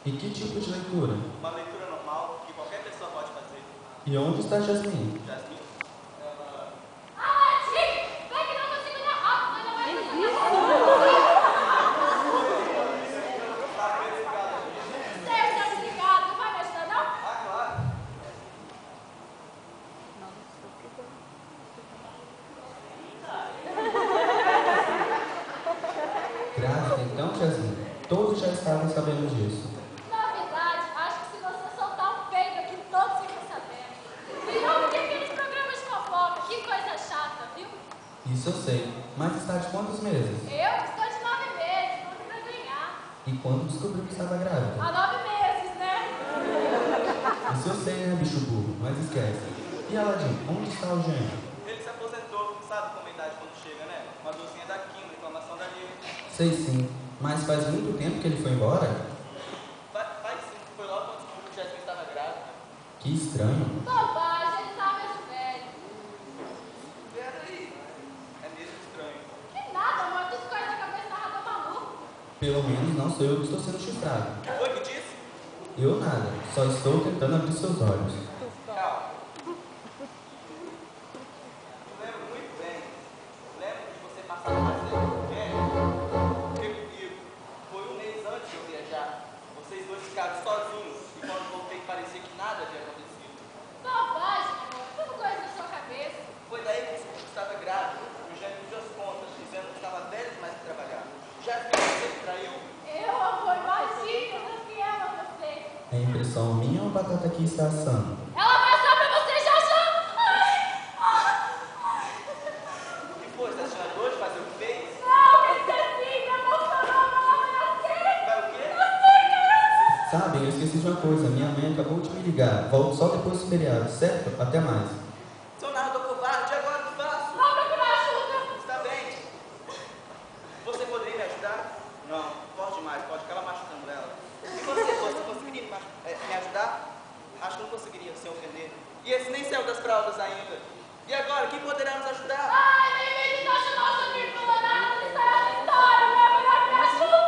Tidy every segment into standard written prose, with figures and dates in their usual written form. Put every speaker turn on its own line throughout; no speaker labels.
E que tipo de leitura?
Uma leitura normal que qualquer pessoa pode fazer.
E onde está Jasmine?
Jasmine?
Grávida então, Jasmine? Todos já estavam sabendo disso.
Na verdade, acho que se você soltar um peido aqui, todos ficam sabendo. Virou aqueles programas de fofoca, que coisa chata, viu?
Isso eu sei. Mas está de quantos meses?
Eu estou de 9 meses, não pra ganhar.
E quando descobriu que estava grávida?
Há 9 meses, né?
Isso eu sei, né, bicho burro? Mas esquece. E Aladim, onde está o gênio?
Ele se aposentou, sabe como a idade quando chega, né? Uma dorzinha daqui, uma reclamação dali.
Sei sim, mas faz muito tempo que ele foi embora?
Faz sim, foi logo quando descobriu que Jasmine estava grávida.
Que estranho.
Bobagem, ele tá mesmo velho.
Peraí, é mesmo estranho.
Que nada, amor, tudo coisa da cabeça da rata maluco.
Pelo menos não sou eu que estou sendo chifrado.
Foi que disse?
Eu nada, só estou tentando abrir seus olhos.
Calma. Eu lembro muito bem. Lembro de você passar mais tempo com o gênio. Porque comigo, foi um mês antes de eu viajar. Vocês dois ficaram sozinhos. E quando voltei parecia que nada havia acontecido.
Bobagem, amor, tudo coisa da sua cabeça.
Foi daí que descobri que estava grávida. O gênio pediu as contas, dizendo que estava velho demais para trabalhar. Jasmine, você me traiu?
Eu, amor, imagina, eu sou fiel a você.
É impressão minha ou a batata aqui está assando?
Ela vai só pra você já já.
O que foi? Você está tirando dor de fazer o que fez?
Não, que você fica, emocionou, não, eu sei.
Vai o quê?
Sabem, eu esqueci de uma coisa. Minha mãe acabou de me ligar. Volto só depois do feriado, certo? Até mais.
Seu narrador covarde, agora o que faço?
Vamos procurar ajuda.
Está bem. Você poderia me ajudar? Não, forte demais, pode ficar machucando ela. E você conseguiria me ajudar? Acho que não conseguiria, sem ofender. E esse nem saiu das fraldas ainda. E agora, quem poderá nos ajudar?
Ai, nem vem de nosso nosso amigo colorado, isso é outra história, né? Melhor me ajuda.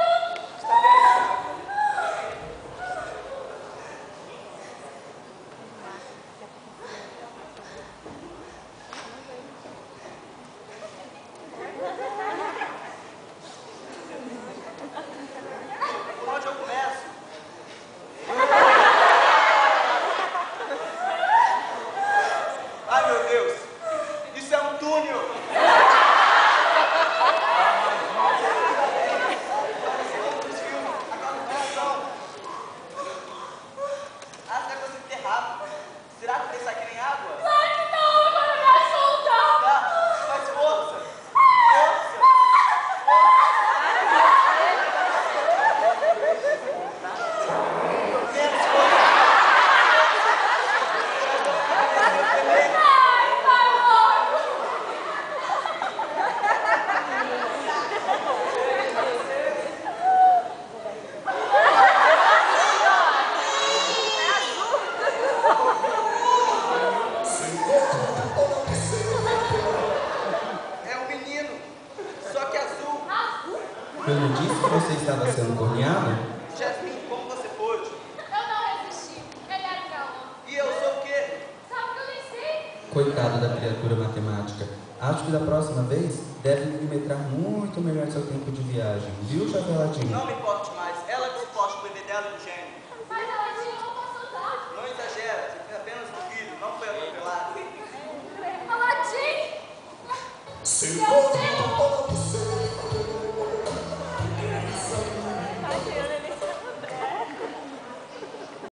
Está bem. Por onde eu começo? Ai, meu Deus! Isso é um túnel! Ah, você vai conseguir ter rápido. Será que ele sai que nem água?
Claro que não, agora me ajuda.
Tá, faz força! Força! Menos força!
Ai, vai logo.
É um menino, só que azul.
Azul?
Eu não disse que você estava sendo corneado?
Jasmine, como você pôde?
Eu não resisti. Ele era um galã.
E eu sou o quê?
Sabe que eu nem sei?
Coitado da criatura matemática. Acho que da próxima vez deve milimetrar muito melhor seu tempo de viagem. Viu, Chaveladinho?
Não me importe mais. Ela que se importe com o bebê dela e o gênio.
Mas ela tinha uma saudade.
Não exagera, você tem apenas um filho, não foi atropelado.
Aladim!
Se
Meu Deus!